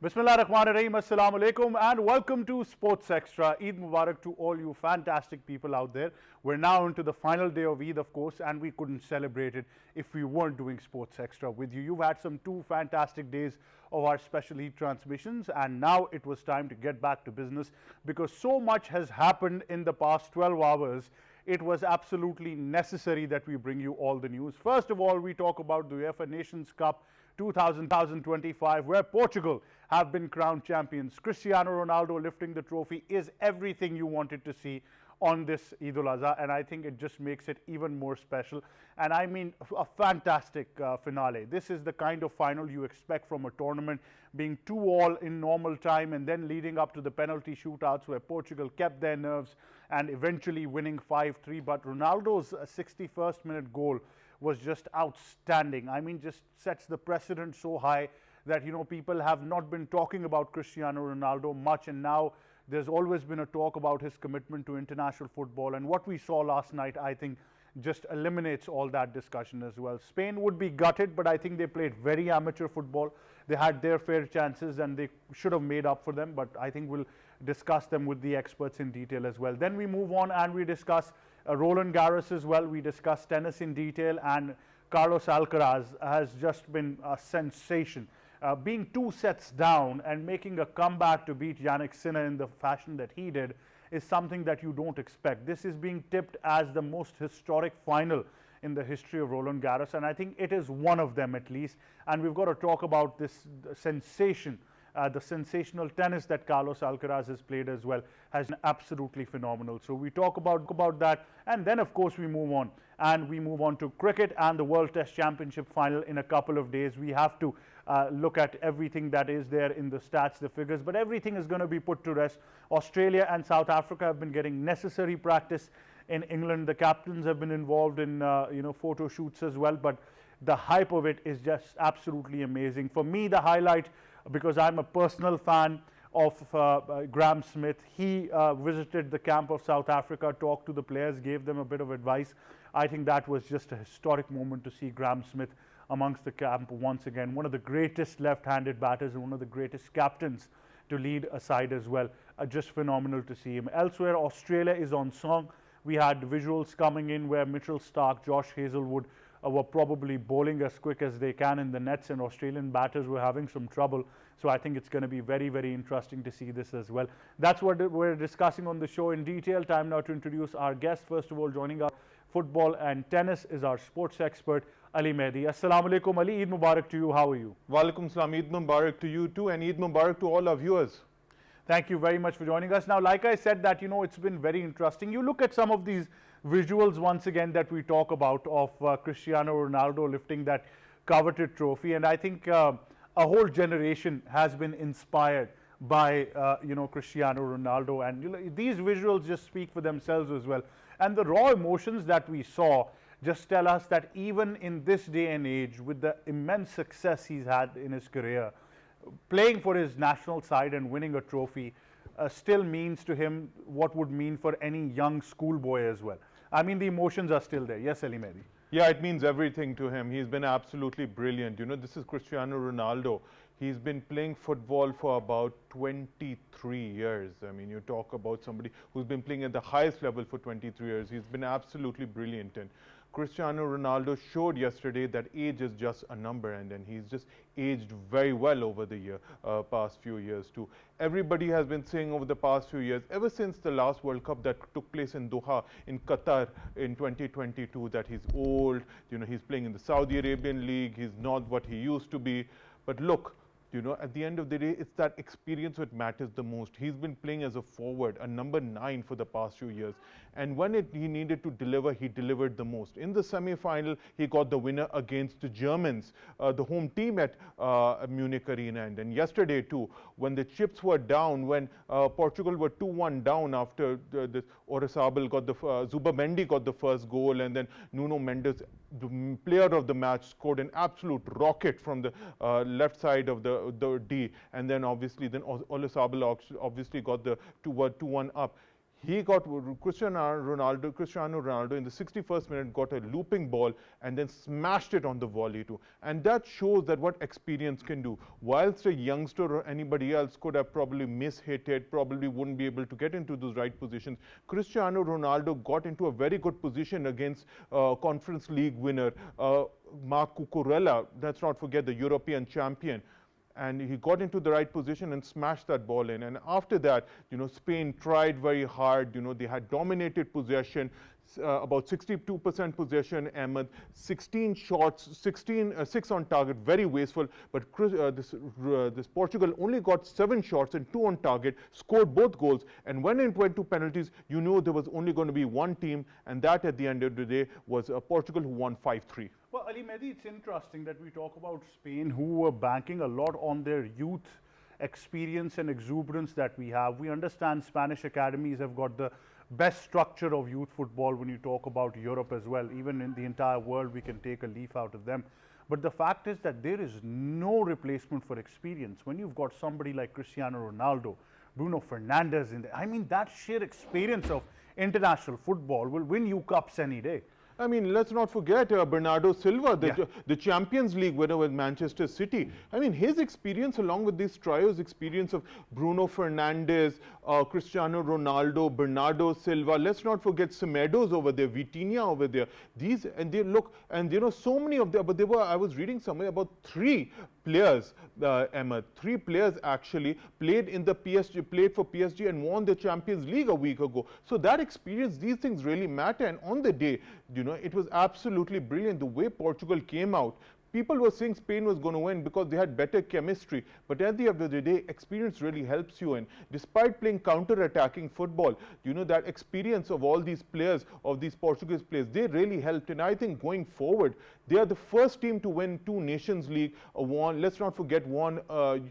Bismillah Rahman Rahim, Assalamu Alaikum, and welcome to Sports Extra. Eid Mubarak to all you fantastic people out there. We're now into the final day of Eid, of course, and we couldn't celebrate it if we weren't doing Sports Extra with you. You've had some two fantastic days of our special Eid transmissions, and now it was time to get back to business because so much has happened in the past 12 hours. It was absolutely necessary that we bring you all the news. First of all, we talk about the UEFA Nations Cup 2025, where Portugal have been crowned champions. Cristiano Ronaldo lifting the trophy is everything you wanted to see on this Eid al-Adha, and I think it just makes it even more special. And I mean, a fantastic finale. This is the kind of final you expect from a tournament, being 2-2 in normal time and then leading up to the penalty shootouts where Portugal kept their nerves and eventually winning 5-3. But Ronaldo's 61st minute goal was just outstanding. I mean, just sets the precedent so high that, you know, people have not been talking about Cristiano Ronaldo much, and now there's always been a talk about his commitment to international football. And what we saw last night, I think, just eliminates all that discussion as well. Spain would be gutted, but I think they played very amateur football. They had their fair chances and they should have made up for them, but I think we'll discuss them with the experts in detail as well. Then we move on and we discuss Roland Garros as well. We discuss tennis in detail, and Carlos Alcaraz has just been a sensation. Being 2 sets down and making a comeback to beat Yannick Sinner in the fashion that he did is something that you don't expect. This is being tipped as the most historic final in the history of Roland Garros, and I think it is one of them at least. And we've got to talk about this sensation. The sensational tennis that Carlos Alcaraz has played as well has been absolutely phenomenal. So we talk about that, and then of course we move on. And we move on to cricket and the World Test Championship final in a couple of days. We have to look at everything that is there in the stats, the figures, but everything is going to be put to rest. Australia and South Africa have been getting necessary practice in England. The captains have been involved in photo shoots as well, but the hype of it is just absolutely amazing. For me, the highlight, because I'm a personal fan of Graham Smith. He visited the camp of South Africa, talked to the players, gave them a bit of advice. I think that was just a historic moment to see Graham Smith amongst the camp once again. One of the greatest left-handed batters and one of the greatest captains to lead a side as well. Just phenomenal to see him. Elsewhere, Australia is on song. We had visuals coming in where Mitchell Starc, Josh Hazlewood were probably bowling as quick as they can in the nets, and Australian batters were having some trouble. So I think it's going to be very, very interesting to see this as well. That's what we're discussing on the show in detail. Time now to introduce our guest. First of all, joining us, football and tennis, is our sports expert, Ali Mehdi. Assalamu alaikum, Ali. Eid Mubarak to you. How are you? Walaikum salam. Eid Mubarak to you too, and Eid Mubarak to all our viewers. Thank you very much for joining us. Now, like I said, that, you know, it's been very interesting. You look at some of these visuals once again that we talk about of Cristiano Ronaldo lifting that coveted trophy, and I think a whole generation has been inspired by Cristiano Ronaldo, and these visuals just speak for themselves as well. And the raw emotions that we saw just tell us that even in this day and age, with the immense success he's had in his career, playing for his national side and winning a trophy still means to him what would mean for any young schoolboy as well. I mean, the emotions are still there. Yes, Ali Mehdi. Yeah, it means everything to him. He's been absolutely brilliant. You know, this is Cristiano Ronaldo. He's been playing football for about 23 years. I mean, you talk about somebody who's been playing at the highest level for 23 years. He's been absolutely brilliant. And Cristiano Ronaldo showed yesterday that age is just a number, and he's just aged very well over the past few years too. Everybody has been saying over the past few years, ever since the last World Cup that took place in Doha in Qatar in 2022, that he's old, you know, he's playing in the Saudi Arabian League, he's not what he used to be. But look, you know, at the end of the day, it's that experience that matters the most. He's been playing as a forward, a number 9 for the past few years. And when he needed to deliver, he delivered the most. In the semi-final, he got the winner against the Germans, the home team at Munich Arena. And then yesterday too, when the chips were down, when Portugal were 2-1 down after the Oyarzabal got the, Zubamendi got the first goal, and then Nuno Mendes, the player of the match, scored an absolute rocket from the left side of the D, and then obviously Oyarzabal obviously got the 2-1 up. He got Cristiano Ronaldo in the 61st minute got a looping ball and then smashed it on the volley too. And that shows that what experience can do. Whilst a youngster or anybody else could have probably mishit it, probably wouldn't be able to get into those right positions, Cristiano Ronaldo got into a very good position against Conference League winner Marc Cucurella. Let's not forget the European champion. And he got into the right position and smashed that ball in. And after that, Spain tried very hard. They had dominated possession, about 62% possession, Ahmed, 16 shots, 6 on target, very wasteful. But this Portugal only got 7 shots and 2 on target, scored both goals. And when it went to penalties, you knew there was only going to be one team, and that at the end of the day was Portugal, who won 5-3. Well, Ali Mehdi, it's interesting that we talk about Spain, who were banking a lot on their youth experience and exuberance that we have. We understand Spanish academies have got the best structure of youth football when you talk about Europe as well. Even in the entire world, we can take a leaf out of them. But the fact is that there is no replacement for experience. When you've got somebody like Cristiano Ronaldo, Bruno Fernandes in there, I mean, that sheer experience of international football will win you cups any day. I mean, let's not forget Bernardo Silva, the Champions League winner with Manchester City. I mean, his experience along with this trio's experience of Bruno Fernandes, Cristiano Ronaldo, Bernardo Silva. Let's not forget Semedo's over there, Vitinha over there. These, and they look, and so many of them, but I was reading somewhere about 3 players, Emma, 3 players actually played for PSG and won the Champions League a week ago. So that experience, these things really matter. And on the day, it was absolutely brilliant the way Portugal came out. People were saying Spain was going to win because they had better chemistry. But at the end of the day, experience really helps you. And despite playing counter-attacking football, that experience of all these players, of these Portuguese players, they really helped. And I think going forward, they are the first team to win 2 Nations League. Let's not forget the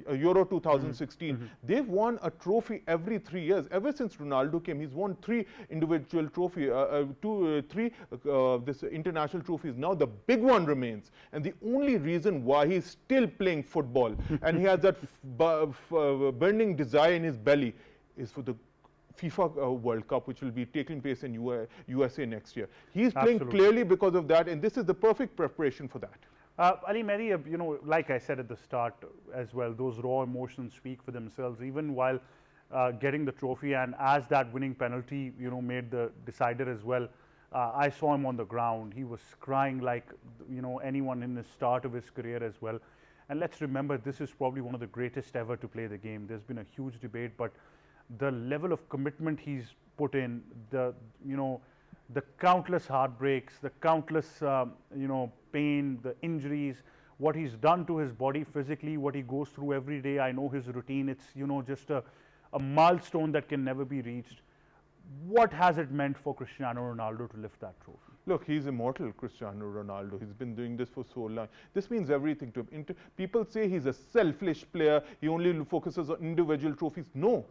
Euro 2016. They've won a trophy every 3 years. Ever since Ronaldo came, he's won 3 individual trophies, 3 this international trophies. Now the big one remains, and the only reason why he's still playing football and he has that burning desire in his belly is for the FIFA World Cup, which will be taking place in USA next year. He's playing clearly because of that, and this is the perfect preparation for that. Ali Mehdi, like I said at the start as well, those raw emotions speak for themselves, even while getting the trophy, and as that winning penalty, made the decider as well. I saw him on the ground. He was crying like, anyone in the start of his career as well. And let's remember, this is probably one of the greatest ever to play the game. There's been a huge debate, but the level of commitment he's put in, the countless heartbreaks, the countless, pain, the injuries, what he's done to his body physically, what he goes through every day. I know his routine. It's, just a milestone that can never be reached. What has it meant for Cristiano Ronaldo to lift that trophy? Look, he's immortal, Cristiano Ronaldo. He's been doing this for so long. This means everything to him. People say he's a selfish player. He only focuses on individual trophies. No.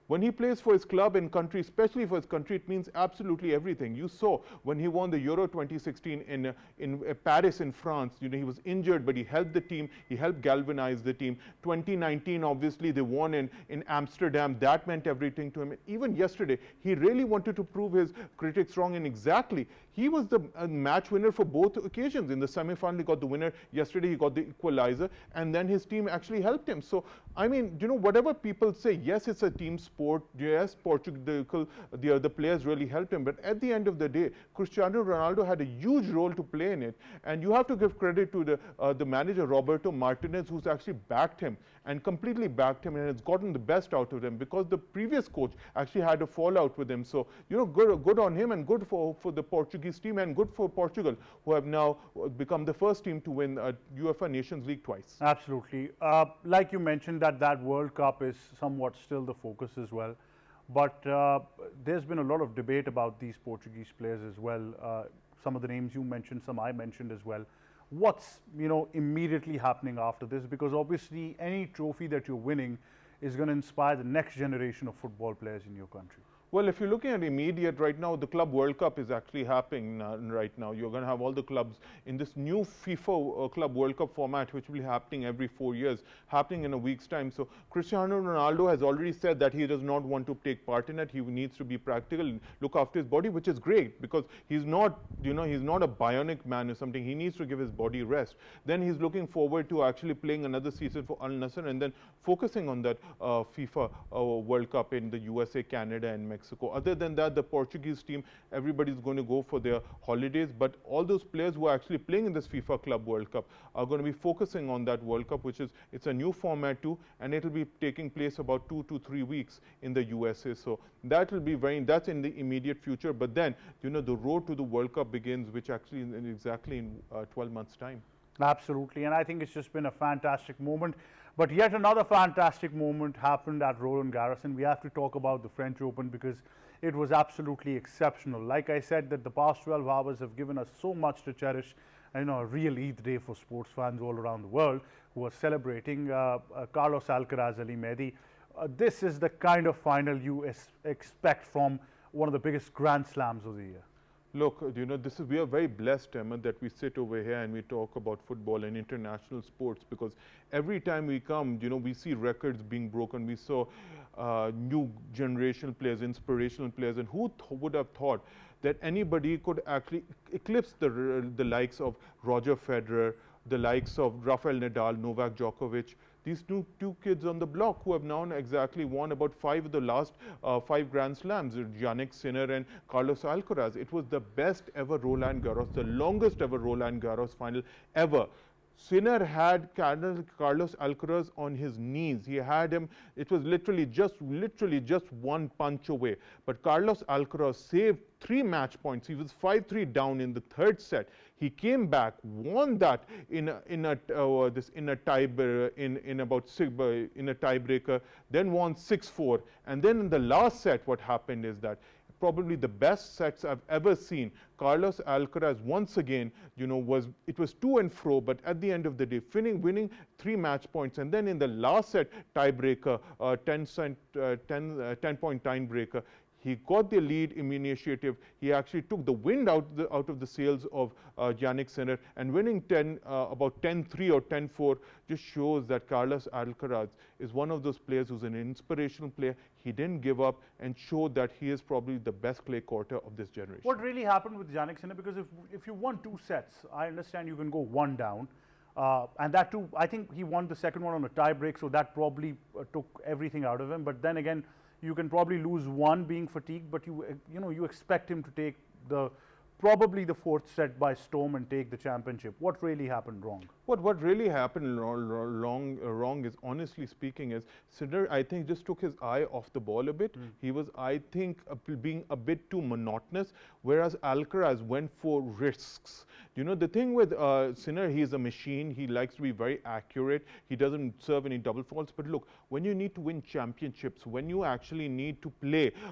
When he plays for his club and country, especially for his country, it means absolutely everything. You saw when he won the Euro 2016 in Paris in France, he was injured, but he helped the team. He helped galvanize the team. 2019, obviously, they won in Amsterdam. That meant everything to him. Even yesterday, he really wanted to prove his critics wrong, and exactly. He was the match winner for both occasions. In the semi-final, he got the winner. Yesterday, he got the equalizer, and then his team actually helped him. So, I mean, whatever people say, yes, it's a team sport. Yes, Portugal, the other players really helped him. But at the end of the day, Cristiano Ronaldo had a huge role to play in it. And you have to give credit to the manager, Roberto Martinez, who's actually backed him and completely backed him and has gotten the best out of him, because the previous coach actually had a fallout with him. So, good on him, and good for the Portuguese team, and good for Portugal, who have now become the first team to win UEFA Nations League twice. Absolutely. Like you mentioned, that World Cup is somewhat still the focus as well. But there's been a lot of debate about these Portuguese players as well. Some of the names you mentioned, some I mentioned as well. What's immediately happening after this? Because obviously any trophy that you're winning is going to inspire the next generation of football players in your country. Well, if you're looking at immediate right now, the Club World Cup is actually happening right now. You're going to have all the clubs in this new FIFA Club World Cup format, which will be happening every 4 years, happening in a week's time. So Cristiano Ronaldo has already said that he does not want to take part in it. He needs to be practical, look after his body, which is great because he's not, he's not a bionic man or something. He needs to give his body rest. Then he's looking forward to actually playing another season for Al Nassr and then focusing on that FIFA World Cup in the USA, Canada, and Mexico. Other than that, the Portuguese team, everybody's going to go for their holidays, but all those players who are actually playing in this FIFA Club World Cup are going to be focusing on that World Cup, which is, it's a new format too, and it will be taking place about 2 to 3 weeks in the USA. So that will be that's in the immediate future, but then, the road to the World Cup begins, which actually exactly in 12 months' time. Absolutely, and I think it's just been a fantastic moment. But yet another fantastic moment happened at Roland Garros, and we have to talk about the French Open because it was absolutely exceptional. Like I said, that the past 12 hours have given us so much to cherish, and a real Eid day for sports fans all around the world who are celebrating Carlos Alcaraz, Ali Mehdi. This is the kind of final you expect from one of the biggest Grand Slams of the year. Look, we are very blessed, Ahmed, that we sit over here and we talk about football and international sports, because every time we come, we see records being broken. We saw new generational players, inspirational players, and who would have thought that anybody could actually eclipse the likes of Roger Federer, the likes of Rafael Nadal, Novak Djokovic, these two kids on the block who have now exactly won about 5 of the last 5 Grand Slams, Jannik Sinner and Carlos Alcaraz. It was the best ever Roland Garros, the longest ever Roland Garros final ever. Sinner had Carlos Alcaraz on his knees. He had him, it was literally just one punch away. But Carlos Alcaraz saved 3 match points. He was 5-3 down in the 3rd set. He came back, won that in a tiebreaker, then won 6-4. And then in the last set, what happened is that probably the best sets I've ever seen. Carlos Alcaraz once again, it was to and fro, but at the end of the day, winning 3 match points, and then in the last set, tiebreaker, 10-point tiebreaker. He got the lead initiative. He actually took the wind out of the sails of Jannik Sinner, and winning about 10-3 or 10-4 just shows that Carlos Alcaraz is one of those players who's an inspirational player. He didn't give up and showed that he is probably the best clay courter of this generation. What really happened with Jannik Sinner, because if you won 2 sets, I understand you can go 1 down. And that too, I think he won the second one on a tie break, so that probably took everything out of him. But then again, you can probably lose 1 being fatigued, but you expect him to take probably the 4th set by storm and take the championship. What really happened wrong? What really happened wrong is, honestly speaking, is Sinner, I think, just took his eye off the ball a bit. He was, I think, being a bit too monotonous, whereas Alcaraz went for risks. The thing with Sinner, he is a machine. He likes to be very accurate. He doesn't serve any double faults. But look, when you need to win championships, when you actually need to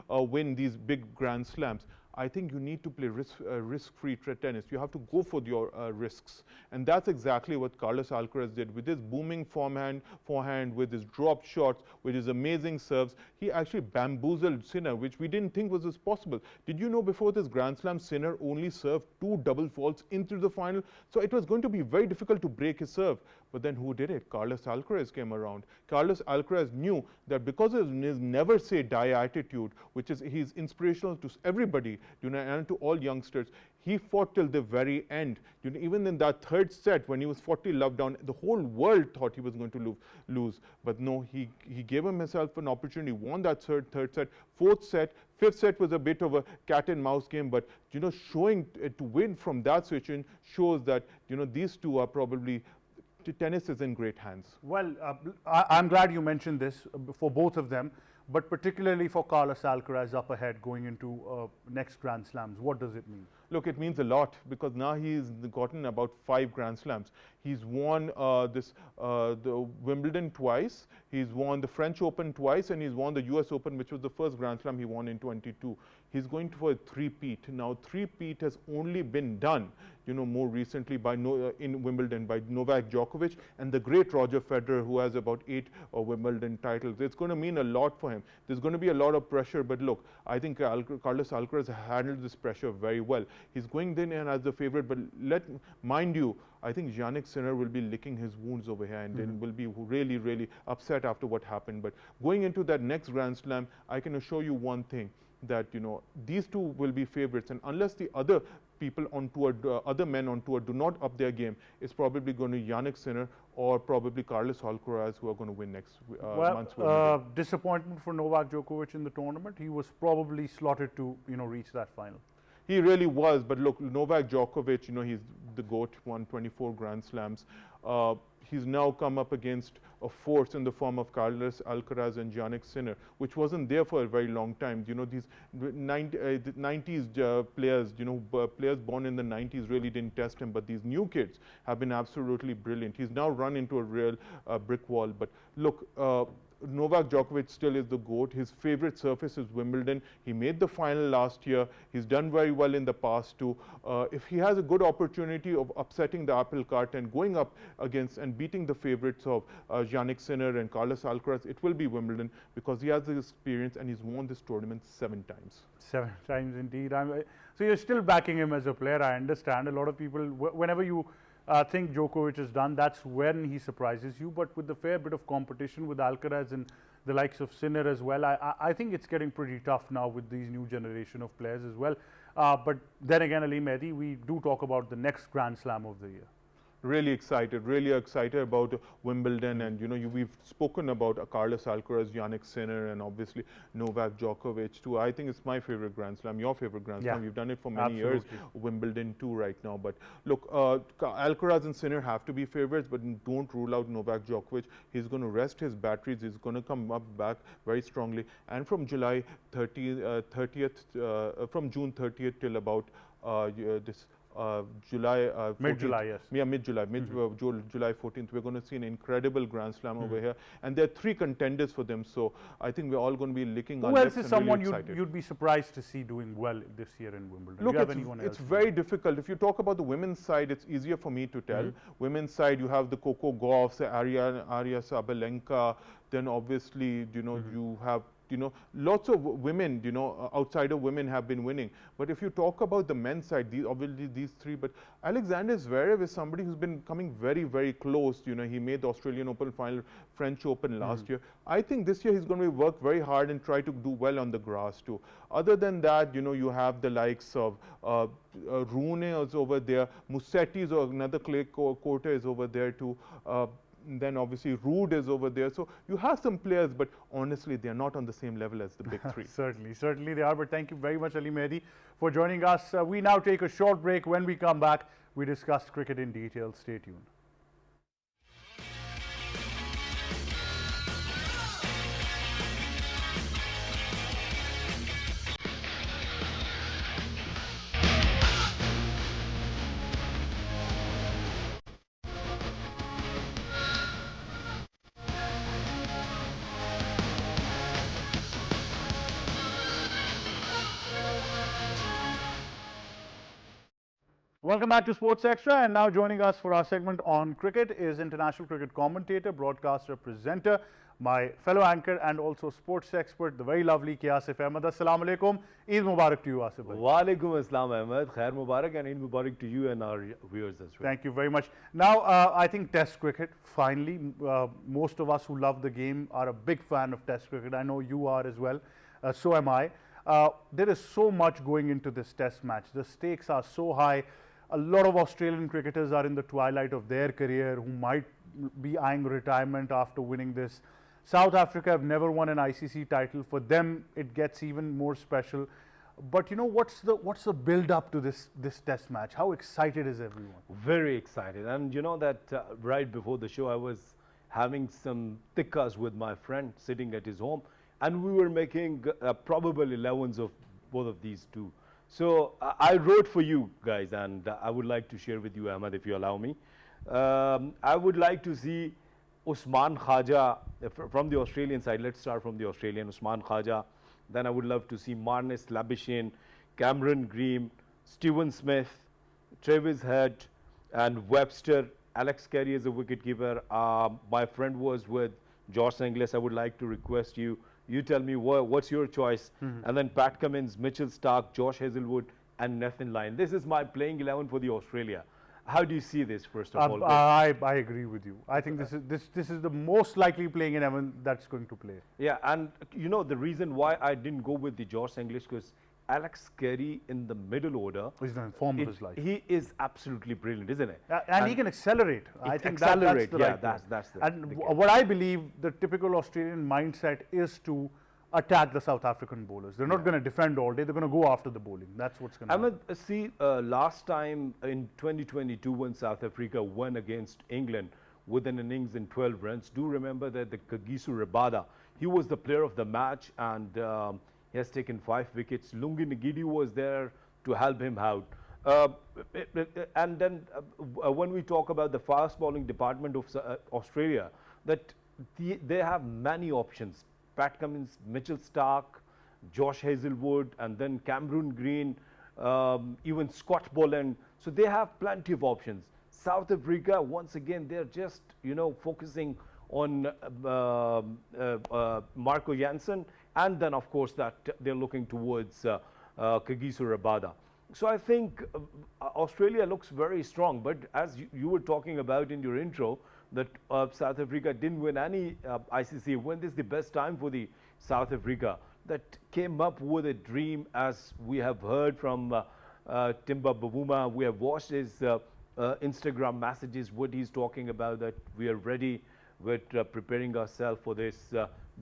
win these big Grand Slams, I think you need to play risk-free tennis. You have to go for your risks. And that's exactly what Carlos Alcaraz did with his booming forehand, with his drop shots, with his amazing serves. He actually bamboozled Sinner, which we didn't think was possible. Did you know before this Grand Slam, Sinner only served 2 double faults into the final? So it was going to be very difficult to break his serve. But then who did it? Carlos Alcaraz came around. Carlos Alcaraz knew that because of his never say die attitude, which is he's inspirational to everybody, and to all youngsters, he fought till the very end. Even in that 3rd set, when he was 40 love down, the whole world thought he was going to lose. But no, he gave himself an opportunity, won that 3rd set, 4th set, 5th set was a bit of a cat and mouse game, but showing to win from that situation shows that these two are probably, tennis is in great hands. Well, I'm glad you mentioned this for both of them, but particularly for Carlos Alcaraz up ahead going into next Grand Slams. What does it mean? Look, it means a lot, because now he's gotten about 5 Grand Slams. He's won the Wimbledon twice, he's won the French Open twice, and he's won the US Open, which was the first Grand Slam he won in 22. He's going for a 3-peat. Now, 3-peat has only been done, more recently in Wimbledon by Novak Djokovic and the great Roger Federer, who has about 8 Wimbledon titles. It's going to mean a lot for him. him. There's going to be a lot of pressure, but look, I think Carlos Alcaraz handled this pressure very well. He's going in as the favorite, but mind you, I think Jannik Sinner will be licking his wounds over here and then will be really, really upset after what happened. But going into that next Grand Slam, I can assure you one thing, that these two will be favorites, and unless the other people on tour, other men on tour do not up their game, it's probably going to Jannik Sinner or probably Carlos Alcaraz who are going to win next month's Wimbledon. Disappointment for Novak Djokovic in the tournament. He was probably slotted to reach that final. He really was, but look, Novak Djokovic, he's the GOAT, won 24 Grand Slams. He's now come up against a force in the form of Carlos Alcaraz and Jannik Sinner, which wasn't there for a very long time. These 90s players, players born in the 90s really didn't test him, but these new kids have been absolutely brilliant. He's now run into a real brick wall. But look, Novak Djokovic still is the GOAT. His favorite surface is Wimbledon. He made the final last year. He's done very well in the past too. If he has a good opportunity of upsetting the apple cart and going up against and beating the favorites of Jannik Sinner and Carlos Alcaraz, it will be Wimbledon, because he has the experience and he's won this tournament 7 times. 7 times indeed. So you're still backing him as a player. I understand. A lot of people, whenever you think Djokovic is done, that's when he surprises you. But with the fair bit of competition with Alcaraz and the likes of Sinner as well, I think it's getting pretty tough now with these new generation of players as well. But then again, Ali Mehdi, we do talk about the next Grand Slam of the year. Really excited about Wimbledon, and we've spoken about Carlos Alcaraz, Jannik Sinner, and obviously Novak Djokovic too. I think it's my favorite Grand Slam, your favorite Grand Slam. We've done it for many years. Wimbledon too right now. But look, Alcaraz and Sinner have to be favorites, but don't rule out Novak Djokovic. He's going to rest his batteries. He's going to come up back very strongly. And from July 30th, from June 30th till about July mid-July, yes. Yeah, mid-July, July 14th. We're going to see an incredible Grand Slam over here, and there are 3 contenders for them. So I think we're all going to be licking our lips. Who else is someone you'd be surprised to see doing well this year in Wimbledon? Look, Do you have anyone else? It's very difficult. If you talk about the women's side, it's easier for me to tell. Women's side, you have the Coco Gauffs, Arya Sabalenka. Then obviously, you have lots of women, outsider women have been winning. But if you talk about the men's side, obviously these 3, but Alexander Zverev is somebody who's been coming very, very close. He made the Australian Open final, French Open last year. I think this year he's going to work very hard and try to do well on the grass too. Other than that, you have the likes of Rune is over there, Musetti is another clay courter is over there too. Then obviously Ruud is over there. So you have some players, but honestly, they're not on the same level as the big 3. Certainly they are. But thank you very much, Ali Mehdi, for joining us. We now take a short break. When we come back, we discuss cricket in detail. Stay tuned. Welcome back to Sports Extra, and now joining us for our segment on cricket is international cricket commentator, broadcaster, presenter, my fellow anchor and also sports expert, the very lovely Asif Ahmad. Assalamu alaikum. Eid Mubarak to you, Asif. Wa alaikum assalam, Ahmad. Khair Mubarak and Eid Mubarak to you and our viewers as well. Thank you very much. Now, I think Test cricket, finally, most of us who love the game are a big fan of Test cricket. I know you are as well. So am I. There is so much going into this Test match. The stakes are so high. A lot of Australian cricketers are in the twilight of their career who might be eyeing retirement after winning this. South Africa have never won an ICC title. For them, it gets even more special. But what's the build up to this Test match? How excited is everyone? Very excited. And that right before the show, I was having some tikkas with my friend sitting at his home, and we were making probable 11s of both of these two. So I wrote for you guys, and I would like to share with you, Ahmad, if you allow me. I would like to see Usman Khaja from the Australian side. Let's start from the Australian. Usman Khaja. Then I would love to see Marnus Labuschagne, Cameron Green, Steven Smith, Travis Head, and Webster. Alex Carey is a wicketkeeper. My friend was with Josh Inglis. I would like to request you You tell me what's your choice. And then Pat Cummins, Mitchell Starc, Josh Hazelwood, and Nathan Lyon. This is my playing 11 for the Australia. How do you see this, first of all? I agree with you. I think this is the most likely playing 11 that's going to play. Yeah, and you know the reason why I didn't go with the Josh English, because Alex Carey in the middle order. He's in form of his life. He is absolutely brilliant, isn't it? And he can accelerate. I think accelerate. that's the right and what I believe the typical Australian mindset is to attack the South African bowlers. They're not going to defend all day. They're going to go after the bowling. That's what's going to happen. Ahmed, see, last time in 2022 when South Africa won against England with an innings in 12 runs, do remember that the Kagiso Rabada, he was the player of the match, and he has taken 5 wickets. Lungi Ngidi was there to help him out. And then when we talk about the fast bowling department of Australia, that they have many options. Pat Cummins, Mitchell Starc, Josh Hazelwood, and then Cameron Green, even Scott Boland. So they have plenty of options. South Africa, once again, they're just, you know, focusing on Marco Jansen, and then of course that they're looking towards Kagiso Rabada. So I think Australia looks very strong, but as you were talking about in your intro, that South Africa didn't win any ICC. When this is the best time for the South Africa that came up with a dream, as we have heard from Timba Bavuma. We have watched his Instagram messages, what he's talking about, that we are ready with preparing ourselves for this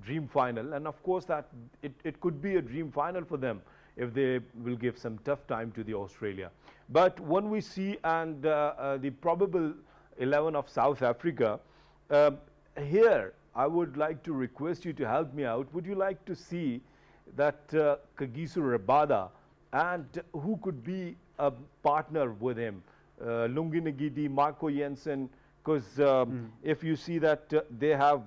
dream final. And of course that it could be a dream final for them if they will give some tough time to the Australia. But when we see and the probable 11 of South Africa, here I would like to request you to help me out. Would you like to see that Kagiso Rabada, and who could be a partner with him? Lungi Ngidi, Marco Jansen, because if you see that they have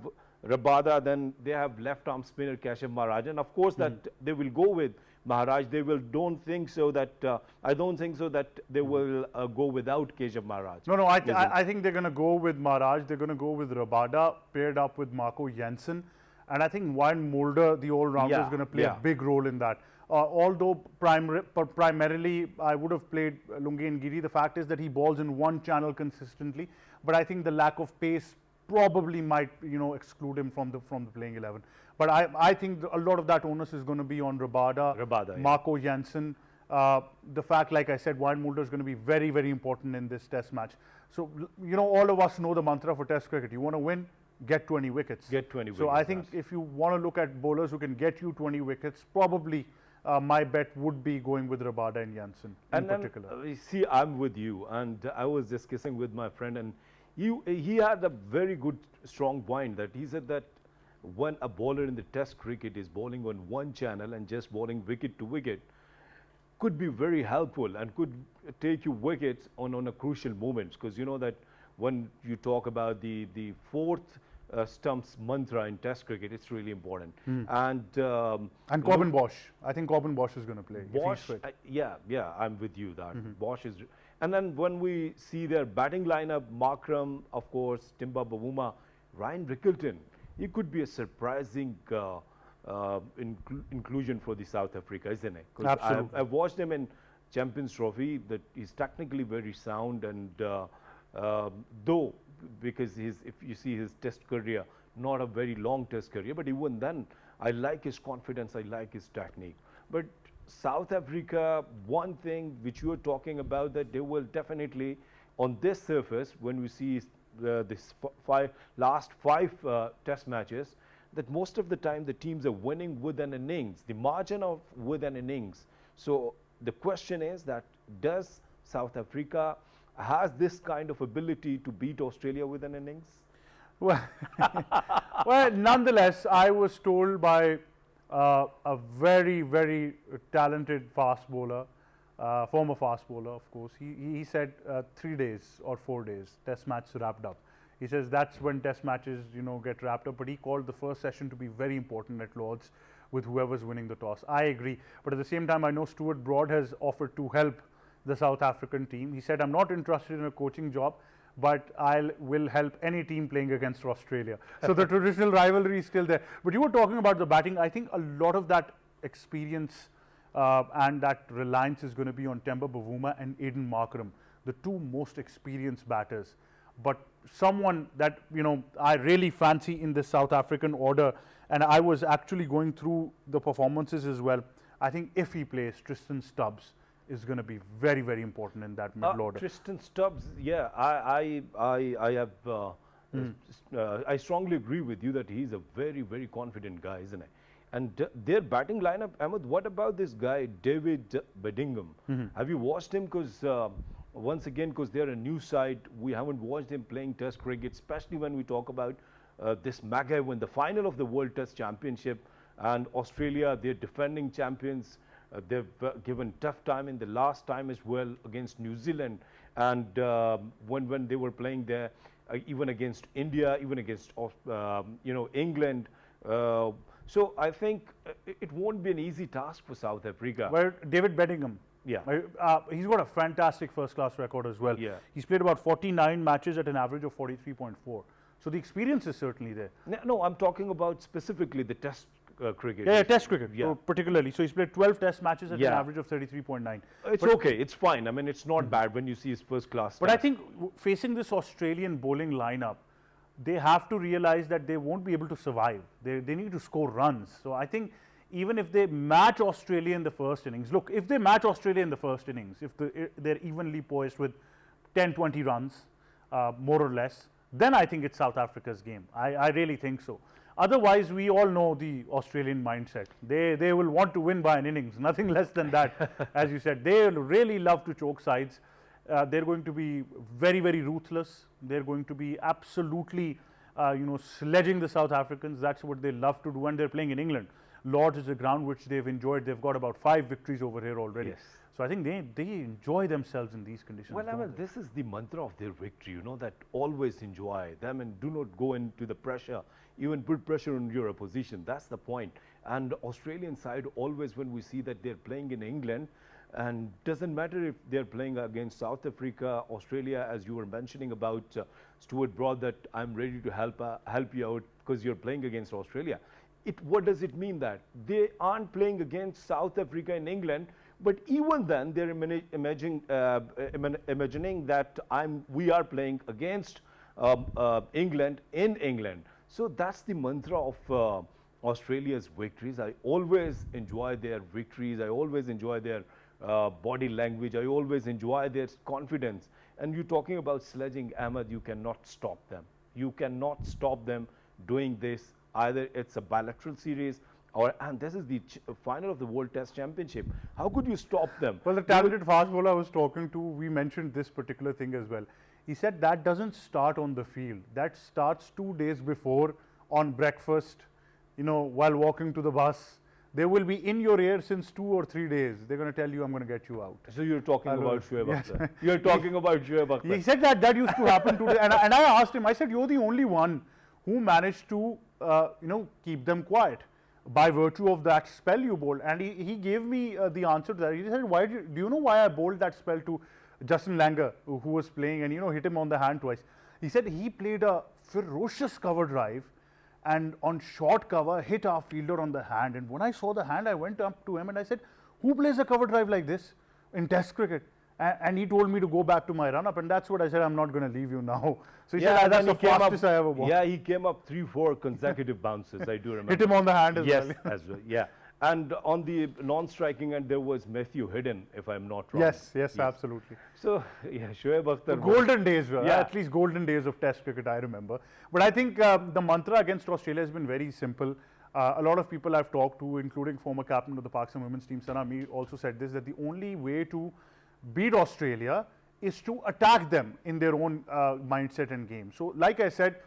Rabada, then they have left arm spinner Keshav Maharaj, and of course that they will go with Maharaj. They will don't think so that I don't think so that they will go without Keshav Maharaj. No, I think they're going to go with Maharaj. They're going to go with Rabada paired up with Marco Jansen, and I think Warren Mulder, the all-rounder, is going to play a big role in that. Although primarily I would have played Lungi Ngidi, the fact is that he bowls in one channel consistently, but I think the lack of pace probably might, you know, exclude him from the playing 11. But I think a lot of that onus is going to be on Rabada, Marco Jansen. The fact, like I said, Warren Mulder is going to be very, very important in this test match. So, you know, all of us know the mantra for test cricket. You want to win, get 20 wickets. Get 20 wickets. So I think if you want to look at bowlers who can get you 20 wickets, probably my bet would be going with Rabada and Jansen in particular. See, I'm with you, and I was discussing with my friend, and he had a very good, strong point, that he said that when a bowler in the test cricket is bowling on one channel and just bowling wicket to wicket, could be very helpful and could take you wickets on a crucial moments, because you know that when you talk about the fourth stumps mantra in test cricket, it's really important. And Corbin Bosch, I think Corbin Bosch is going to play. Bosch, yeah, I'm with you that Bosch is. And then when we see their batting lineup, Markram, of course, Timba Bavuma, Ryan Rickleton, he could be a surprising inclusion for the South Africa, isn't it? Absolutely. I've watched him in Champions Trophy, that he's technically very sound, and though, because if you see his test career, not a very long test career, but even then, I like his confidence, I like his technique. But South Africa, one thing which you were talking about, that they will definitely, on this surface, when we see this last five test matches, that most of the time the teams are winning with an innings, the margin of with an innings. So the question is that, does South Africa has this kind of ability to beat Australia with an innings? Well, well, nonetheless, I was told by a very, very talented fast bowler, former fast bowler, of course. He said 3 days or 4 days, test match wrapped up. He says that's when test matches, you know, get wrapped up. But he called the first session to be very important at Lord's with whoever's winning the toss. I agree. But at the same time, I know Stuart Broad has offered to help the South African team. He said, I'm not interested in a coaching job, but I will help any team playing against Australia. So the traditional rivalry is still there. But you were talking about the batting. I think a lot of that experience and that reliance is going to be on Temba Bavuma and Aiden Markram, the two most experienced batters. But someone that, you know, I really fancy in this South African order, and I was actually going through the performances as well. I think if he plays, Tristan Stubbs is going to be very, very important in that middle order. Tristan Stubbs, yeah, I have, I strongly agree with you that he's a very, very confident guy, isn't he? And their batting lineup, Ahmed, what about this guy, David Bedingham? Have you watched him? Because once again, because they're a new side, we haven't watched him playing Test cricket, especially when we talk about this Maghay win the final of the World Test Championship, and Australia, they're defending champions. They've given tough time in the last time as well against New Zealand, and when they were playing there, even against India, even against you know, England. So I think it won't be an easy task for South Africa. Well, David Bedingham. Yeah. He's got a fantastic first-class record as well. Yeah. He's played about 49 matches at an average of 43.4. So the experience is certainly there. No, I'm talking about specifically the Test cricket. Yeah, Test cricket, Yeah. particularly. So he's played 12 Test matches at an Yeah. average of 33.9. It's okay, it's fine. I mean, it's not bad when you see his first class. But I think facing this Australian bowling lineup, they have to realize that they won't be able to survive. They need to score runs. So I think even if they match Australia in the first innings, look, if they match Australia in the first innings, if they're evenly poised with 10, 20 runs, more or less, then I think it's South Africa's game. I really think so. Otherwise, we all know the Australian mindset. They will want to win by an innings, nothing less than that. As you said, they really love to choke sides. They're going to be very, very ruthless. They're going to be absolutely, you know, sledging the South Africans. That's what they love to do, and they're playing in England. Lords is a ground which they've enjoyed. They've got about 5 victories over here already. Yes. So I think they enjoy themselves in these conditions. well, I mean, this is the mantra of their victory, you know, that always enjoy them and do not go into the pressure, even put pressure on your opposition. That's the point. And Australian side, always when we see that they're playing in England, and doesn't matter if they're playing against South Africa, Australia, as you were mentioning about Stuart Broad, that I'm ready to help you out because you're playing against Australia. What does it mean that they aren't playing against South Africa in England, but even then they're imagining that we are playing against England in England. So that's the mantra of Australia's victories. I always enjoy their victories. I always enjoy their body language. I always enjoy their confidence. And you're talking about sledging, Ahmed, you cannot stop them. You cannot stop them doing this. Either it's a bilateral series, and this is the final of the World Test Championship. How could you stop them? Well, the talented fast bowler I was talking to, we mentioned this particular thing as well. He said that doesn't start on the field. That starts 2 days before on breakfast, you know, while walking to the bus. They will be in your ear since 2 or 3 days. They're going to tell you, I'm going to get you out. So you're talking about Shoaib Yes. Akhtar. You're talking about Shoaib Akhtar. He said that used to happen today. And I asked him, I said, you're the only one who managed to, you know, keep them quiet by virtue of that spell you bowled. And he gave me the answer to that. He said, do you know why I bowled that spell to Justin Langer, who was playing, and, you know, hit him on the hand twice? He said he played a ferocious cover drive and on short cover hit our fielder on the hand. And when I saw the hand, I went up to him and I said, who plays a cover drive like this in Test cricket? And he told me to go back to my run-up, and that's what I said, I'm not going to leave you now. So he said, that's the fastest I ever bowled. Yeah, he came up 3-4 consecutive bounces, I do remember. Hit him on the hand as yes, well. as well, yeah. And on the non-striking end, there was Matthew Hidden, if I'm not wrong. Yes, absolutely. So, yeah, Shoaib Akhtar. The golden days, Yeah. at least golden days of Test cricket, I remember. But I think the mantra against Australia has been very simple. A lot of people I've talked to, including former captain of the Pakistan women's team, Sana Mir, also said this, that the only way to beat Australia is to attack them in their own mindset and game. So, like I said,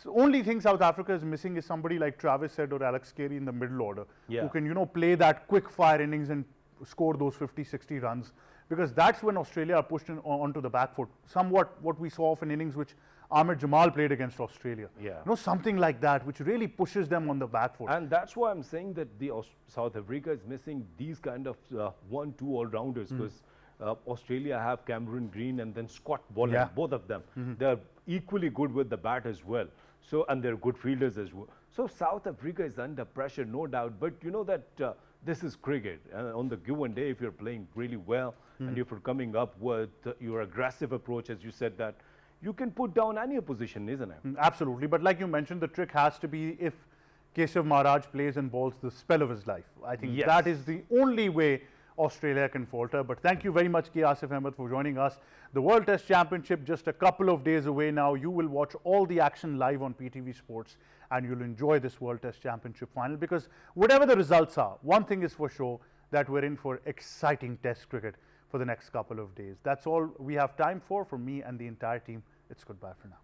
the only thing South Africa is missing is somebody like Travis Head or Alex Carey in the middle order, who can, you know, play that quick fire innings and score those 50, 60 runs, because that's when Australia are pushed onto the back foot. Somewhat what we saw of an innings which Ahmed Jamal played against Australia. Yeah. You know, something like that, which really pushes them on the back foot. And that's why I'm saying that the South Africa is missing these kind of 1-2 all-rounders, because Australia have Cameron Green and then Scott Boland, Yeah. both of them. They're equally good with the bat as well. So, and they're good fielders as well. So South Africa is under pressure, no doubt. But you know that this is cricket. On the given day, if you're playing really well and if you're coming up with your aggressive approach, as you said, that you can put down any opposition, isn't it? Absolutely. But like you mentioned, the trick has to be if Keshav Maharaj plays and bowls the spell of his life. I think Yes. that is the only way Australia can falter. But thank you very much, K. Asif Ahmad, for joining us. The World Test Championship just a couple of days away now. You will watch all the action live on PTV Sports and you'll enjoy this World Test Championship final because whatever the results are, one thing is for sure, that we're in for exciting Test cricket for the next couple of days. That's all we have time for. From me and the entire team, it's goodbye for now.